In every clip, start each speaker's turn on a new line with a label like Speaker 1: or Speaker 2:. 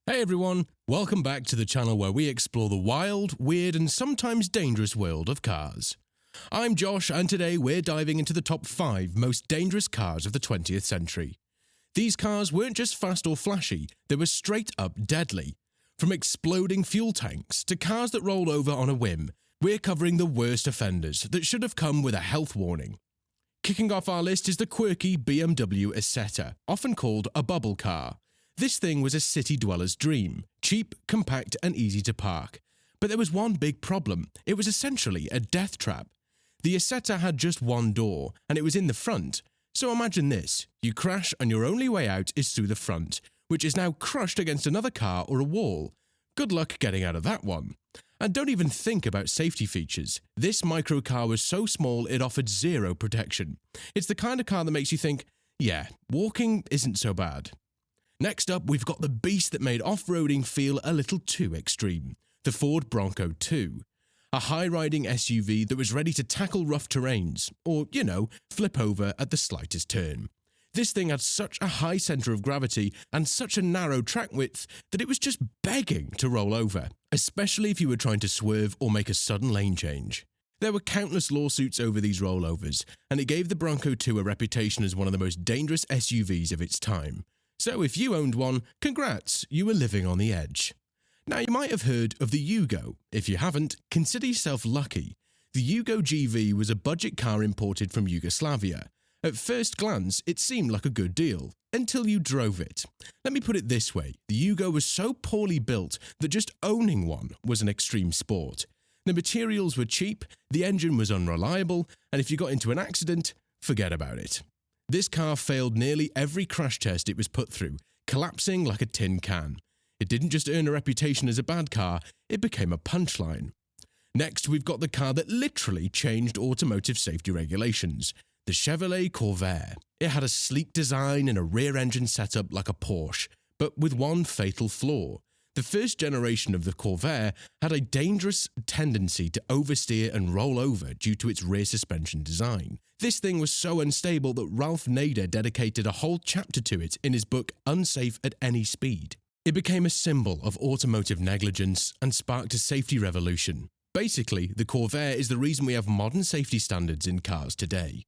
Speaker 1: Hey everyone, welcome back to the channel where we explore the wild, weird and sometimes dangerous world of cars. I'm Josh and today we're diving into the top 5 most dangerous cars of the 20th century. These cars weren't just fast or flashy, they were straight up deadly. From exploding fuel tanks to cars that roll over on a whim, we're covering the worst offenders that should have come with a health warning. Kicking off our list is the quirky BMW Isetta, often called a bubble car. This thing was a city dweller's dream, cheap, compact and easy to park. But there was one big problem, it was essentially a death trap. The Isetta had just one door, and it was in the front. So imagine this, you crash and your only way out is through the front, which is now crushed against another car or a wall. Good luck getting out of that one. And don't even think about safety features. This microcar was so small it offered zero protection. It's the kind of car that makes you think, yeah, walking isn't so bad. Next up, we've got the beast that made off-roading feel a little too extreme, the Ford Bronco 2. A high-riding SUV that was ready to tackle rough terrains, or, flip over at the slightest turn. This thing had such a high centre of gravity and such a narrow track width that it was just begging to roll over, especially if you were trying to swerve or make a sudden lane change. There were countless lawsuits over these rollovers, and it gave the Bronco 2 a reputation as one of the most dangerous SUVs of its time. So if you owned one, congrats, you were living on the edge. Now you might have heard of the Yugo. If you haven't, consider yourself lucky. The Yugo GV was a budget car imported from Yugoslavia. At first glance, it seemed like a good deal, until you drove it. Let me put it this way, the Yugo was so poorly built that just owning one was an extreme sport. The materials were cheap, the engine was unreliable, and if you got into an accident, forget about it. This car failed nearly every crash test it was put through, collapsing like a tin can. It didn't just earn a reputation as a bad car, it became a punchline. Next, we've got the car that literally changed automotive safety regulations, the Chevrolet Corvair. It had a sleek design and a rear-engine setup like a Porsche, but with one fatal flaw. The first generation of the Corvair had a dangerous tendency to oversteer and roll over due to its rear suspension design. This thing was so unstable that Ralph Nader dedicated a whole chapter to it in his book Unsafe at Any Speed. It became a symbol of automotive negligence and sparked a safety revolution. Basically, the Corvair is the reason we have modern safety standards in cars today.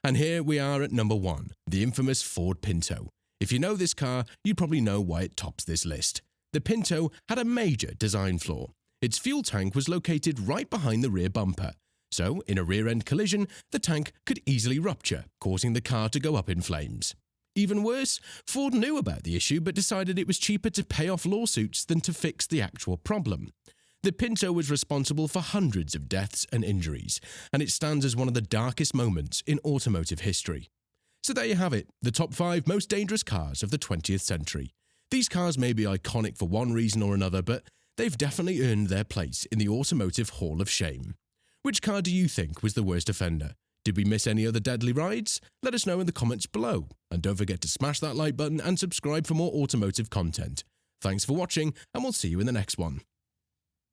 Speaker 1: And here we are at number 1, the infamous Ford Pinto. If you know this car, you probably know why it tops this list. The Pinto had a major design flaw. Its fuel tank was located right behind the rear bumper. So, in a rear-end collision, the tank could easily rupture, causing the car to go up in flames. Even worse, Ford knew about the issue but decided it was cheaper to pay off lawsuits than to fix the actual problem. The Pinto was responsible for hundreds of deaths and injuries, and it stands as one of the darkest moments in automotive history. So there you have it, the top 5 most dangerous cars of the 20th century. These cars may be iconic for one reason or another, but they've definitely earned their place in the automotive Hall of Shame. Which car do you think was the worst offender? Did we miss any other deadly rides? Let us know in the comments below. And don't forget to smash that like button and subscribe for more automotive content. Thanks for watching, and we'll see you in the next one.